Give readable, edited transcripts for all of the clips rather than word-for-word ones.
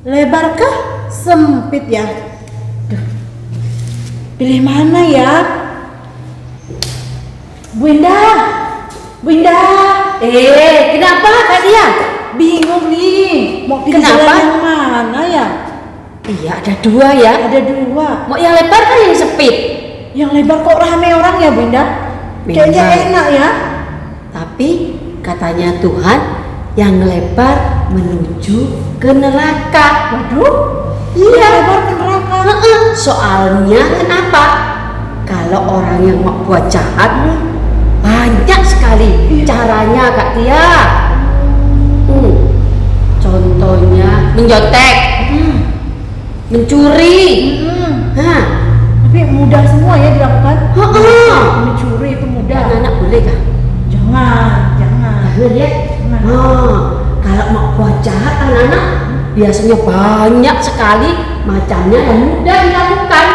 Lebar kah? Sempit ya? Duh. Pilih mana ya? Bu Indah! Bu Indah! Kenapa Kak Tia? Bingung nih, mau pilih Kenapa? jalan yang mana ya? Iya, ada dua ya. Ada dua. Mau yang lebar kan yang sempit? Yang lebar kok rame orang ya Bu Indah? Kayaknya Memang. enak ya? Tapi katanya Tuhan yang lebar menuju ke neraka. Waduh, Iya. lebar ke neraka. Soalnya kenapa? Kalau orang yang mau buat jahat banyak sekali caranya Kak Tia. Contohnya menjontek, mencuri. Nah, Tapi mudah semua ya dilakukan. Heeh. Mencuri itu mudah. anak boleh kah? Jangan. Benar ya? Jangan. Kalau mau buat jahat anak-anak biasanya banyak sekali macamnya dan mudah dilakukan.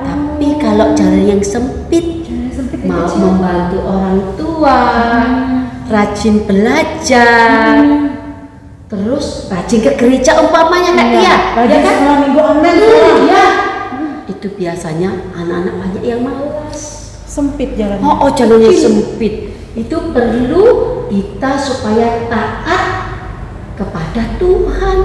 Tapi kalau jalan yang sempit, Jangan sempit mau kecil. membantu orang tua, rajin belajar, terus rajin ke gereja umpamanya Kak Tia, Rajin kan? sekolah minggu online. Iya. Itu biasanya anak-anak banyak yang malas. Sempit jalan. Jalannya sempit. Itu perlu kita supaya taat kepada Tuhan.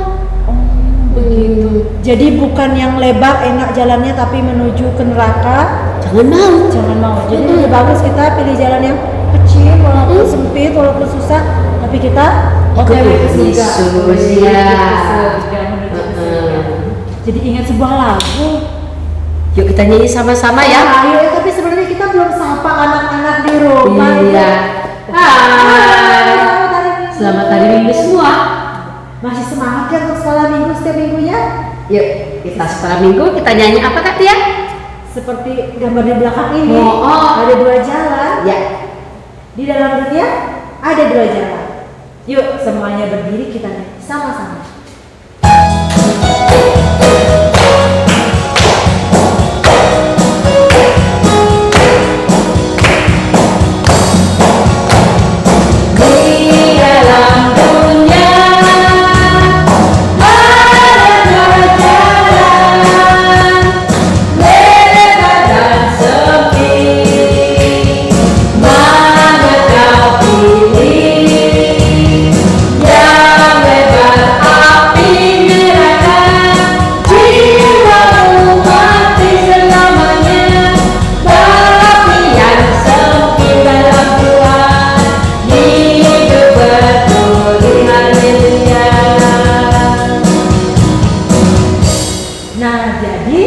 Begitu. Jadi bukan yang lebar enak jalannya tapi menuju ke neraka. Jangan mau. Jangan mau. Jadi lebih bagus kita pilih jalan yang kecil walaupun sempit walaupun susah tapi kita Ikut ke surga. Yesus, ya. Menuju ke surga. Jadi ingat sebuah lagu. Yuk kita nyanyi sama-sama ya. Ayo, tapi sebenarnya kita belum sapa anak-anak di rumah. Iya. Hai. Hai. Selamat hari Minggu semua. Masih semangat ya untuk sekolah minggu setiap minggunya? Yuk kita sekolah Minggu kita nyanyi apa Kak Tia? Seperti gambar di belakang ini, Oh. ada dua jalan. Ya. Di dalam dunia ada dua jalan. Yuk semuanya berdiri kita nyanyi sama-sama. Di dalam dunia ada dua jalan, lebar dan sempit. Mana kau pilih? Yang lebar api neraka, jiwamu mati selamanya. Tapi yang sempit dalam Tuhan, hidup bertuli haleluya. Nah, jadi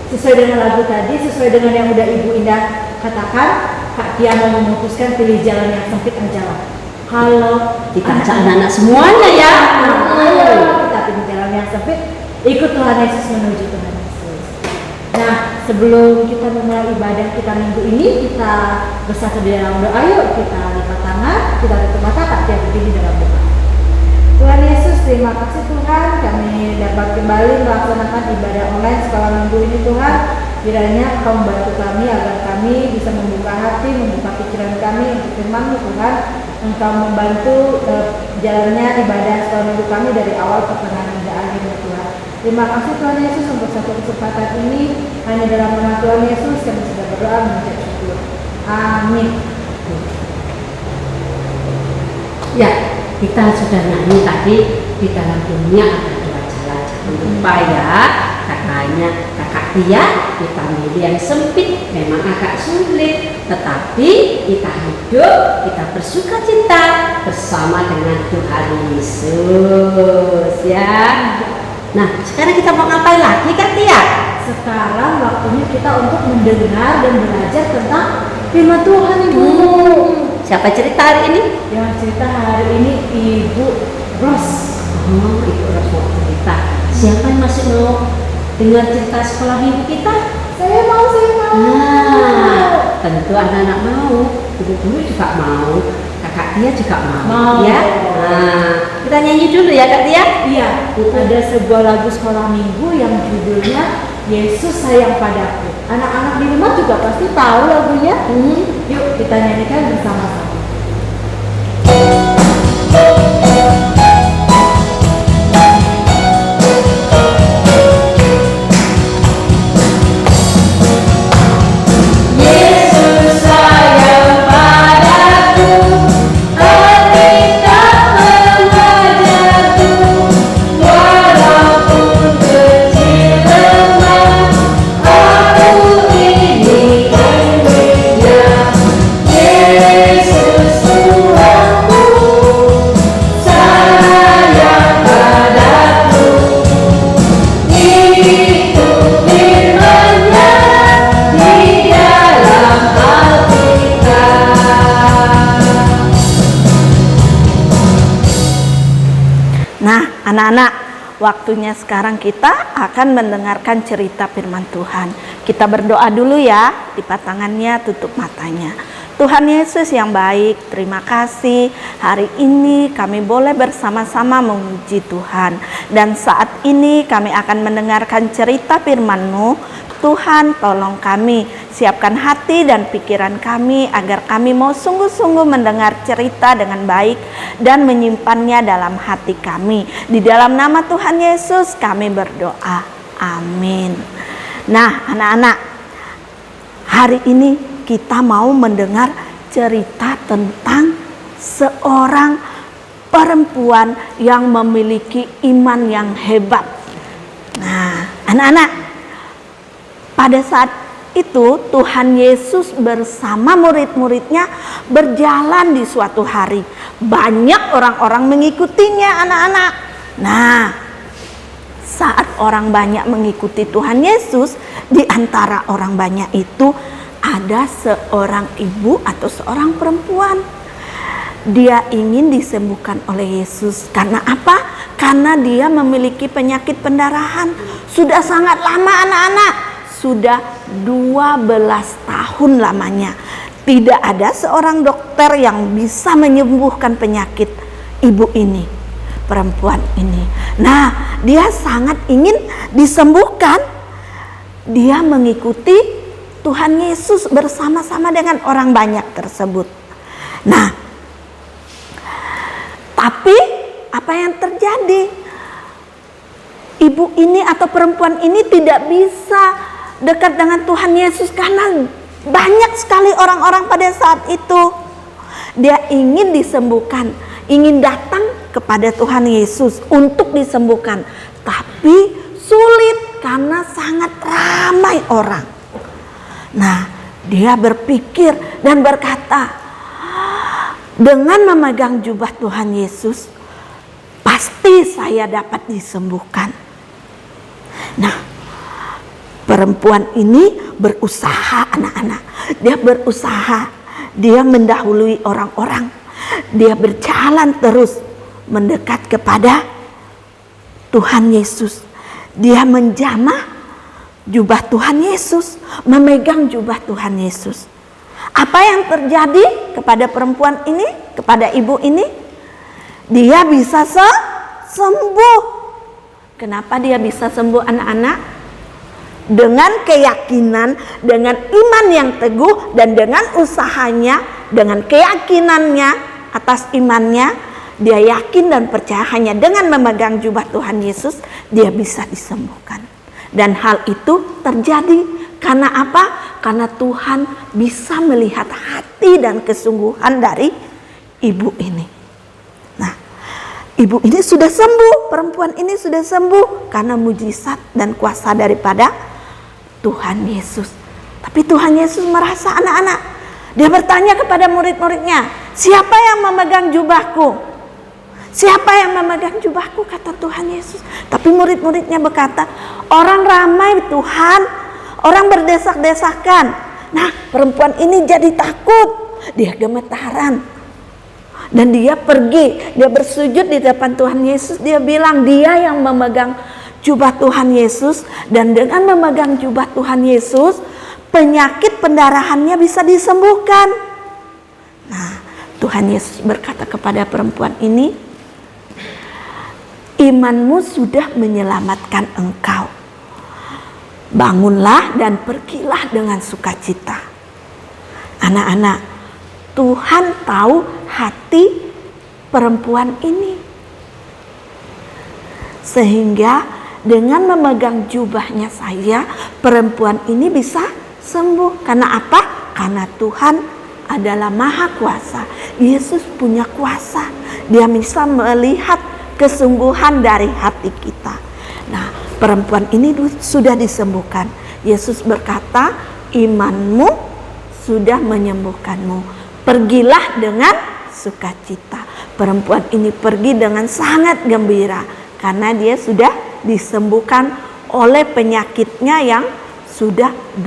sesuai dengan lagu tadi, sesuai dengan yang udah Ibu Indah katakan, Kak Tia mau memutuskan pilih jalan yang sempit aja lah. Kalau Kita ajak anak-anak semuanya ya. ayo kita pilih jalan yang sempit, ikut Tuhan Yesus menuju Tuhan Yesus. Nah, sebelum kita memulai ibadah kita minggu ini, kita bersatu di dalam doa. Yuk kita lipat tangan, kita tutup mata, Kak Tia berdiri dalam doa. Tuhan Yesus, terima kasih Tuhan, kami dapat kembali melaksanakan ibadah online sekolah minggu ini Tuhan. Kiranya Engkau membantu kami agar kami bisa membuka hati, membuka pikiran kami untuk firman-Mu Tuhan. Engkau membantu jalannya ibadah sekolah minggu kami dari awal pertengahan hingga akhirnya Tuhan. Terima kasih Tuhan Yesus untuk satu kesempatan ini. Hanya dalam nama Tuhan Yesus kami sudah berdoa mengucap syukur. Amin. Ya, kita sudah nyanyi tadi di dalam dunia ada dua jalan. Jangan lupa ya, katanya Kakak Tia kita milih yang sempit memang agak sulit, tetapi kita hidup, kita bersuka cita bersama dengan Tuhan Yesus ya. Nah, sekarang kita mau ngapain lagi Kak Tia? Sekarang waktunya kita untuk mendengar dan belajar tentang firman Tuhan Ibu. Siapa cerita hari ini? Yang cerita hari ini Ibu Ros. Oh, Ibu Ros mau cerita. Siapa yang masih mau dengar cerita sekolah minggu kita? Saya mau. Nah, tentu anak-anak mau, ibu guru juga mau, kakak Tia juga mau, Mau. ya. Nah, kita nyanyi dulu ya Kak Tia. Iya, ada sebuah lagu sekolah minggu yang judulnya Yesus Sayang Padaku. Anak-anak di rumah juga pasti tahu lagunya. Yuk kita nyanyikan bersama-sama. waktunya sekarang kita akan mendengarkan cerita firman Tuhan. Kita berdoa dulu ya, lipat tangannya, tutup matanya. Tuhan Yesus yang baik, terima kasih hari ini kami boleh bersama-sama memuji Tuhan. Dan saat ini kami akan mendengarkan cerita firman-Mu. Tuhan, tolong kami, siapkan hati dan pikiran kami agar kami mau sungguh-sungguh mendengar cerita dengan baik dan menyimpannya dalam hati kami. Di dalam nama Tuhan Yesus kami berdoa. Amin. Nah, anak-anak, hari ini kita mau mendengar cerita tentang seorang perempuan yang memiliki iman yang hebat. Nah, anak-anak, pada saat itu Tuhan Yesus bersama murid-muridnya berjalan di suatu hari. Banyak orang-orang mengikutinya, anak-anak. Nah, saat orang banyak mengikuti Tuhan Yesus, di antara orang banyak itu ada seorang ibu atau seorang perempuan. Dia ingin disembuhkan oleh Yesus. Karena apa? Karena dia memiliki penyakit pendarahan. Sudah sangat lama, anak-anak. Sudah 12 tahun lamanya. Tidak ada seorang dokter yang bisa menyembuhkan penyakit ibu ini, perempuan ini. Nah, dia sangat ingin disembuhkan. Dia mengikuti Tuhan Yesus bersama-sama dengan orang banyak tersebut. Nah, tapi apa yang terjadi? Ibu ini atau perempuan ini tidak bisa dekat dengan Tuhan Yesus karena banyak sekali orang-orang pada saat itu. Dia ingin disembuhkan, ingin datang kepada Tuhan Yesus untuk disembuhkan, tapi sulit karena sangat ramai orang. Nah, dia berpikir dan berkata, dengan memegang jubah Tuhan Yesus, pasti saya dapat disembuhkan. Nah, perempuan ini berusaha, anak-anak. Dia berusaha, dia mendahului orang-orang. Dia berjalan terus mendekat kepada Tuhan Yesus. Dia menjamah jubah Tuhan Yesus, memegang jubah Tuhan Yesus. Apa yang terjadi kepada perempuan ini, kepada ibu ini? Dia bisa sembuh. Kenapa dia bisa sembuh, anak-anak? Dengan keyakinan, dengan iman yang teguh, dan dengan usahanya, dengan keyakinannya atas imannya, dia yakin dan percaya hanya dengan memegang jubah Tuhan Yesus, dia bisa disembuhkan. Dan hal itu terjadi karena apa? Karena Tuhan bisa melihat hati dan kesungguhan dari ibu ini. Nah, ibu ini sudah sembuh, perempuan ini sudah sembuh karena mujizat dan kuasa daripada Tuhan Yesus. Tapi Tuhan Yesus merasa, anak-anak, dia bertanya kepada murid-muridnya, siapa yang memegang jubahku? Siapa yang memegang jubahku? Kata Tuhan Yesus. Tapi murid-muridnya berkata, orang ramai Tuhan, orang berdesak-desakan. Nah, perempuan ini jadi takut, dia gemetaran. Dan dia pergi, dia bersujud di depan Tuhan Yesus. Dia bilang, dia yang memegang jubah Tuhan Yesus, dan dengan memegang jubah Tuhan Yesus, penyakit pendarahannya bisa disembuhkan. Nah, Tuhan Yesus berkata kepada perempuan ini, imanmu sudah menyelamatkan engkau. Bangunlah dan pergilah dengan sukacita. Anak-anak, Tuhan tahu hati perempuan ini. Sehingga dengan memegang jubahnya saya, perempuan ini bisa sembuh. Karena apa? Karena Tuhan adalah Maha Kuasa. Yesus punya kuasa. Dia bisa melihat kesungguhan dari hati kita. Nah, perempuan ini sudah disembuhkan. Yesus berkata, imanmu sudah menyembuhkanmu. Pergilah dengan sukacita. Perempuan ini pergi dengan sangat gembira karena dia sudah disembuhkan oleh penyakitnya yang sudah 12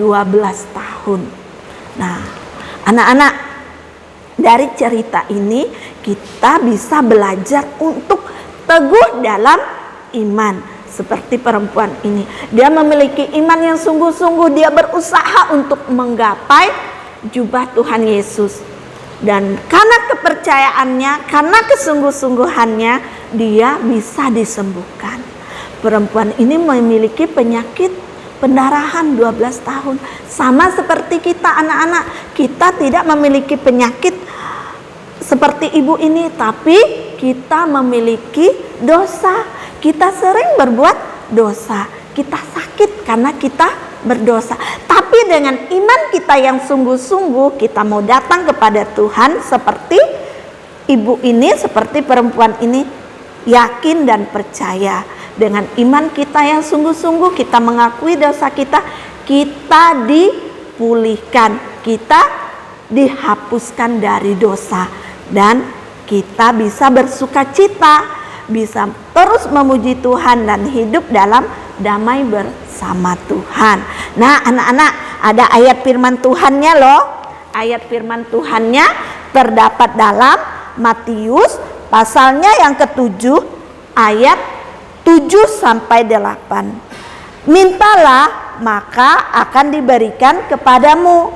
tahun. Nah, anak-anak, dari cerita ini kita bisa belajar untuk teguh dalam iman seperti perempuan ini. Dia memiliki iman yang sungguh-sungguh, dia berusaha untuk menggapai jubah Tuhan Yesus. Dan karena kepercayaannya, karena kesungguh-sungguhannya, dia bisa disembuhkan. Perempuan ini memiliki penyakit pendarahan 12 tahun. Sama seperti kita anak-anak, kita tidak memiliki penyakit seperti ibu ini, tapi kita memiliki dosa. Kita sering berbuat dosa, kita sakit karena kita berdosa. Tapi dengan iman kita yang sungguh-sungguh, kita mau datang kepada Tuhan seperti ibu ini, seperti perempuan ini, yakin dan percaya. Dengan iman kita yang sungguh-sungguh, kita mengakui dosa kita, kita dipulihkan, kita dihapuskan dari dosa, dan kita bisa bersuka cita, bisa terus memuji Tuhan dan hidup dalam damai bersama Tuhan. Nah anak-anak, ada ayat firman Tuhannya loh. Ayat firman Tuhannya terdapat dalam Matius pasalnya yang ke-7 ayat 7-8. Mintalah maka akan diberikan kepadamu,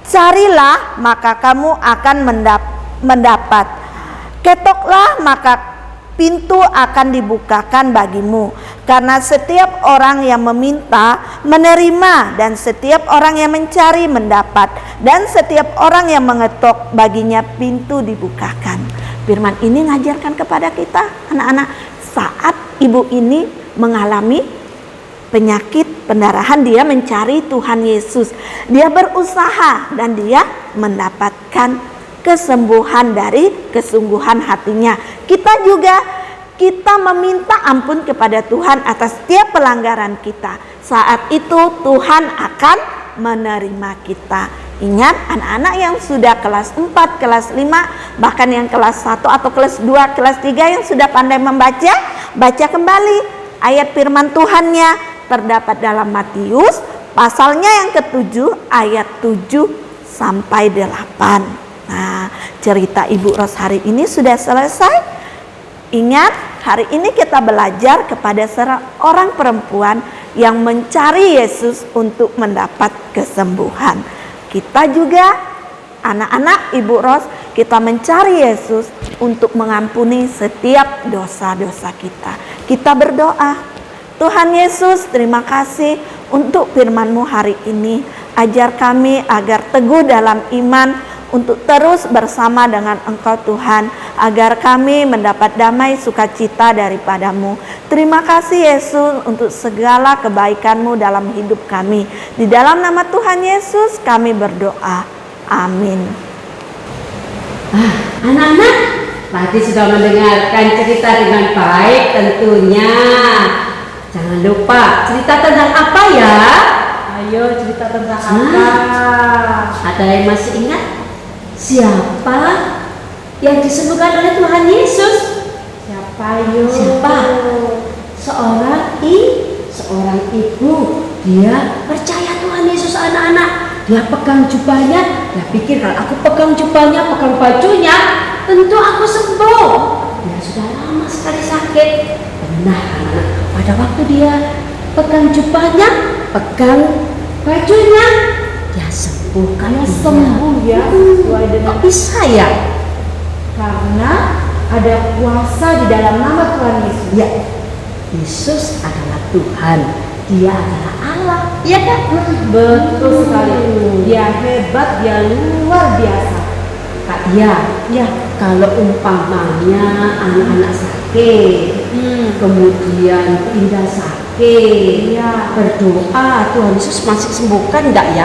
carilah maka kamu akan mendapat, ketoklah maka pintu akan dibukakan bagimu. Karena setiap orang yang meminta menerima, dan setiap orang yang mencari mendapat, dan setiap orang yang mengetok baginya pintu dibukakan. Firman ini mengajarkan kepada kita anak-anak, saat ibu ini mengalami penyakit pendarahan, dia mencari Tuhan Yesus, dia berusaha dan dia mendapatkan kesembuhan dari kesungguhan hatinya. Kita juga, kita meminta ampun kepada Tuhan atas setiap pelanggaran kita. Saat itu Tuhan akan menerima kita. Ingat anak-anak yang sudah kelas 4, kelas 5, bahkan yang kelas 1 atau kelas 2, kelas 3 yang sudah pandai membaca, baca kembali ayat firman Tuhannya terdapat dalam Matius pasalnya yang ke-7 ayat 7-8. Nah, cerita Ibu Ros hari ini sudah selesai. Ingat, hari ini kita belajar kepada seorang perempuan yang mencari Yesus untuk mendapat kesembuhan. Kita juga, anak-anak Ibu Ros, kita mencari Yesus untuk mengampuni setiap dosa-dosa kita. Kita berdoa, Tuhan Yesus, terima kasih untuk firman-Mu hari ini. Ajar kami agar teguh dalam iman, untuk terus bersama dengan Engkau Tuhan, agar kami mendapat damai sukacita daripada-Mu. Terima kasih Yesus untuk segala kebaikan-Mu dalam hidup kami. Di dalam nama Tuhan Yesus kami berdoa. Amin. Anak-anak, tadi sudah mendengarkan cerita dengan baik tentunya. Jangan lupa, cerita tentang apa ya? Ayo cerita tentang apa? Ada yang masih ingat? Siapa yang disembuhkan oleh Tuhan Yesus? Siapa yuk? Siapa? Seorang ibu. Dia percaya Tuhan Yesus anak-anak. Dia pegang jubahnya. Dia pikir kalau aku pegang jubahnya, pegang bajunya, tentu aku sembuh. Dia sudah lama sekali sakit. Benar anak-anak. Pada waktu dia pegang jubahnya, pegang bajunya, dia sembuh. Karena sembuh ya, sesuai dengan kok bisa ya? Karena ada kuasa di dalam nama Tuhan Yesus. Ya, Yesus adalah Tuhan, Dia adalah Allah, ya kan? Betul sekali. Dia hebat, dia luar biasa. Kak, ya, kalau umpamanya anak-anak sakit, kemudian pindah sakit, berdoa, Tuhan Yesus masih sembuhkan enggak ya?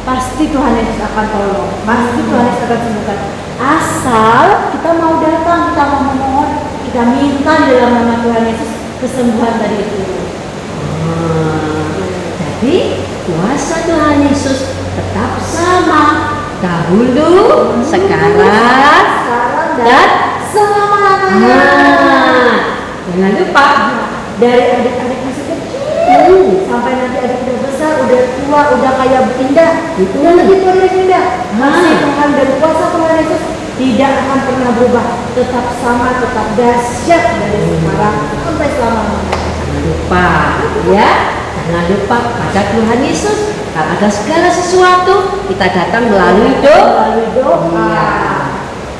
Pasti Tuhan Yesus akan tolong, pasti Tuhan Yesus akan sembuhkan. Asal kita mau datang, kita mau memohon, kita minta di dalam nama Tuhan Yesus kesembuhan dari itu. Jadi kuasa Tuhan Yesus tetap sama, dahulu, sekarang dan selama-lamanya. Jangan lupa, dari adik-adik masih kecil sampai nanti adik udah besar, udah tua, udah kayak indah, udah lebih tua dari indah, masih Tuhan dan kuasa Tuhan Yesus tidak akan pernah berubah, tetap sama, tetap dahsyat dari sekarang sampai selama-lamanya. Jangan lupa ya, jangan lupa pada Tuhan Yesus. Kalau ada segala sesuatu kita datang melalui doa. Melalui doa. Iya.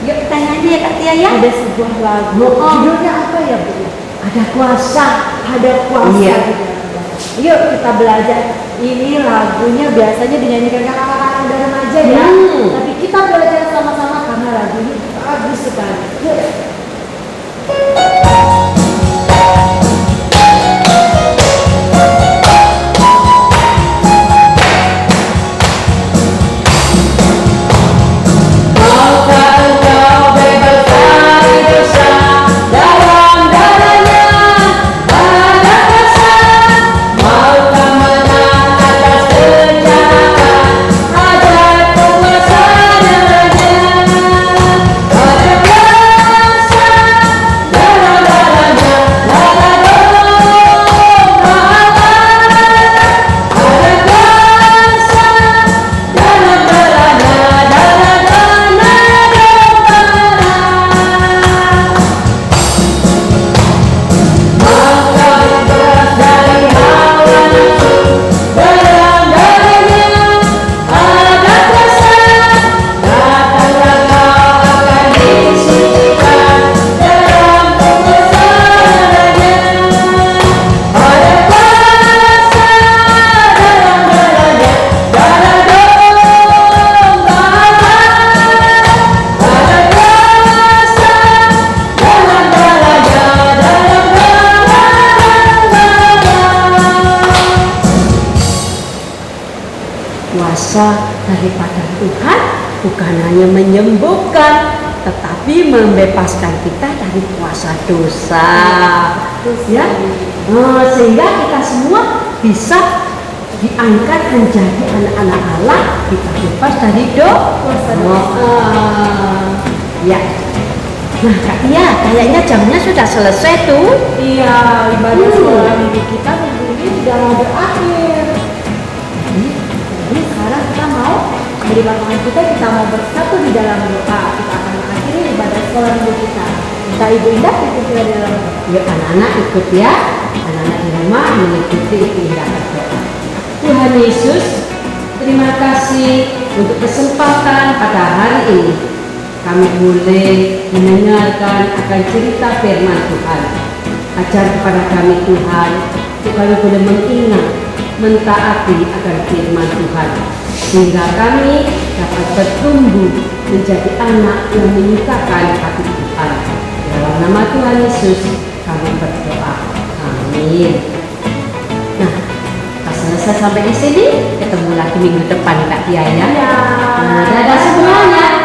Yuk kita nyanyi ya Kak Tia ya. Ada sebuah lagu, judulnya apa ya Bu? Ada kuasa. Ada kuasa Iya. di dalamnya. Yuk kita belajar. Ini lagunya biasanya dinyanyikan kakak-kakak dan remaja ya. Tapi kita belajar sama-sama karena lagu ini bagus sekali. Yuk. Maukah engkau bebas dari dosa, dalam darahnya ada kuasa. Maukah menang atas kejahatan, ada kuasa darahnya. Ada kuasa dalam darahnya, darah domba Allah. Ada kuasa dalam darahnya, darah domba Allah. Maka bebas dari hawa nafsu, dalam darahnya ada kuasa. Datanglah kau akan disucikan dalam kuasa darahnya. Ada kuasa dalam darahnya, darah domba Allah. Ada kuasa dalam darahnya, dalam kuasa daripada Tuhan bukan hanya menyembuhkan, tetapi membebaskan kita dari kuasa dosa. Ya, sehingga kita semua bisa diangkat menjadi anak-anak Allah, kita bebas dari dosa. Ya. Nah Kak Tia, kayaknya jamnya sudah selesai tuh. Iya, ibadah sekolah minggu kita minggu ini sudah mau berakhir. Jadi sekarang kita mau dari pasangan kita mau bersatu di dalam doa. Kita akan mengakhiri ibadah sekolah minggu kita. Kita Ibu Indah ikut kita di dalam doa. Yuk anak-anak ikut ya, anak-anak di rumah mengikuti Ibu Indah berdoa. Tuhan Yesus, terima kasih untuk kesempatan pada hari ini. Kami boleh mendengarkan akan cerita firman Tuhan. Ajar kepada kami Tuhan, untuk kami boleh mengingat, mentaati akan firman Tuhan. Sehingga kami dapat bertumbuh menjadi anak yang menyukakan hati Tuhan. Dalam nama Tuhan Yesus kami berdoa. Amin. Nah, kita selesai sampai di sini. Ketemu lagi minggu depan Kak Tia ya. Nah, dadah semuanya.